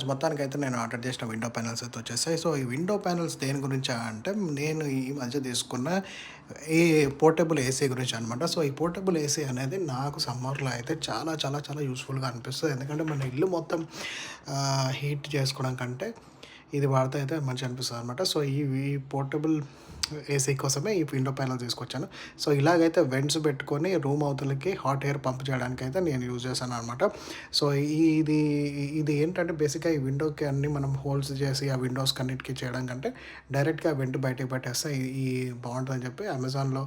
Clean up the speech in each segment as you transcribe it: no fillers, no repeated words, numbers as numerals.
మొత్తానికైతే నేను ఆర్డర్ చేసిన విండో ప్యానెల్స్ అయితే వచ్చేసాయి. సో, ఈ విండో ప్యానెల్స్ దేని గురించా అంటే, నేను ఈ మధ్య తీసుకున్న ఈ పోర్టబుల్ ఏసీ గురించనమాట. సో, ఈ పోర్టబుల్ ఏసీ అనేది నాకు సమ్మర్‌లో అయితే చాలా, చాలా, చాలా యూజ్‌ఫుల్‌గా అనిపిస్తది. ఎందుకంటే, మన ఇల్లు మొత్తం హీట్ చేసుకోవడం కంటే, ఇది వాడితే అయితే మంచిగా అనిపిస్తదనమాట. సో, ఈ పోర్టబుల్ ఏసీ కోసమే ఈ విండో ప్యానెల్ తీసుకొచ్చాను. సో, ఇలాగైతే వెంట్స్ పెట్టుకొని రూమ్ అవతలకి హాట్ ఎయిర్ పంప్ చేయడానికైతే నేను యూజ్ చేశాననమాట. సో, ఇది ఇది ఏంటంటే బేసిక్‌గా ఈ విండోకి అన్నీ మనం హోల్స్ చేసి ఆ విండోస్‌కి అన్నిటికి చేయడం కంటే డైరెక్ట్‌గా వెంట్ బయటకి పెట్టేస్తే ఈ బావుంటదని చెప్పి అమెజాన్‌లో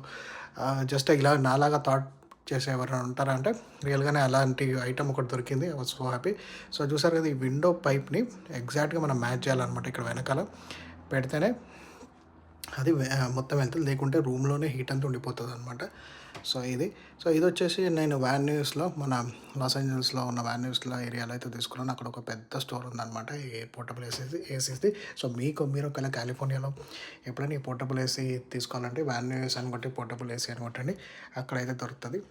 జస్ట్ ఇలా నాలాగా థాట్ చేసే ఎవరైనా ఉంటారా అంటే రియల్‌గానే అలాంటి ఐటెమ్ ఒకటి దొరికింది. I was so happy. So, చూసారు కదా! ఈ విండో పైప్‌ని ఎగ్జాక్ట్‌గా మనం మ్యాచ్ చేయాలనమాట ఇక్కడ వెనకాల పెడితేనే అది మొత్తం వెళ్తది. లేకుంటే రూమ్‌లోనే హీట్ అంతా ఉండిపోతదనమాట. సో, ఇది. సో, ఇదొచ్చేసి నేను వాన్ న్యూస్‌లో మన లాస్ ఏంజల్స్‌లో ఉన్న వాన్ న్యూస్‌లో ఏరియాలో అయితే తీసుకున్నాను. అక్కడ ఒక పెద్ద స్టోర్ ఉందనమాట. ఈ పోర్టబుల్ ఏసీస్‌ది. సో, మీరు ఒకవేళ కాలిఫోర్నియాలో ఎప్పుడైనా ఈ పోర్టబుల్ ఏసీ తీసుకోవాలంటే వాన్ న్యూస్ అని కొట్టి పోర్టబుల్ ఏసీ అని కొట్టండి. అక్కడైతే దొరుకుతది.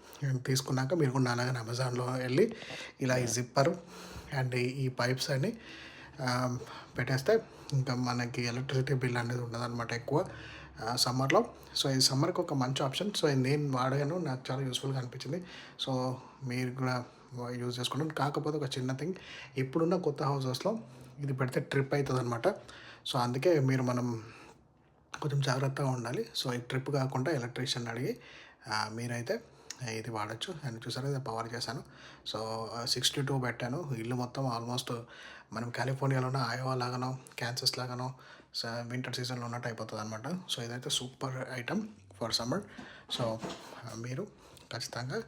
తీసుకున్నాక మీరు కూడా నాలాగానే అమెజాన్‌లో ఎళ్లి ఇలా ఈ జిప్పరు అండ్ ఈ పైప్స్ అన్ని ఆహ్, పెట్టేస్తే ఇంకా మనకి ఎలక్ట్రిసిటీ బిల్ అనేది ఉండదనమాట ఎక్కువ సమ్మర్‌లో. సో, ఈ సమ్మర్‌కి ఒక మంచి ఆప్షన్. సో, ఇది నేను వాడాను. నాకు చాలా యూజ్‌ఫుల్‌గా అనిపించింది. సో, మీరు కూడా యూజ్ చేసుకోండి. కాకపోతే ఒక చిన్న థింగ్ ఇప్పుడున్న కొత్త హౌసెస్‌లో ఇది పెడితే ట్రిప్ అయితదనమాట. సో, అందుకే మనం కొంచెం జాగ్రత్తగా ఉండాలి. సో, ఈ ట్రిప్ కాకుండా ఎలక్ట్రీషియన్ని అడిగి మీరైతే ఇది వాడొచ్చు. అండ్ చూసారా ఇది పవర్ చేశాను. సో, 62 పెట్టాను. ఇల్లు మొత్తం ఆల్మోస్ట్ మనం కాలిఫోర్నియాలోనో, అయోవా లాగానో, కాన్సస్ లాగానో వింటర్ సీజన్‌లో ఉన్నట్టు అయిపోతదనమాట. సో, ఇదైతే super item for summer. So, మీరు ఖచ్చితంగా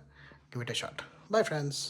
give it a shot. Bye friends.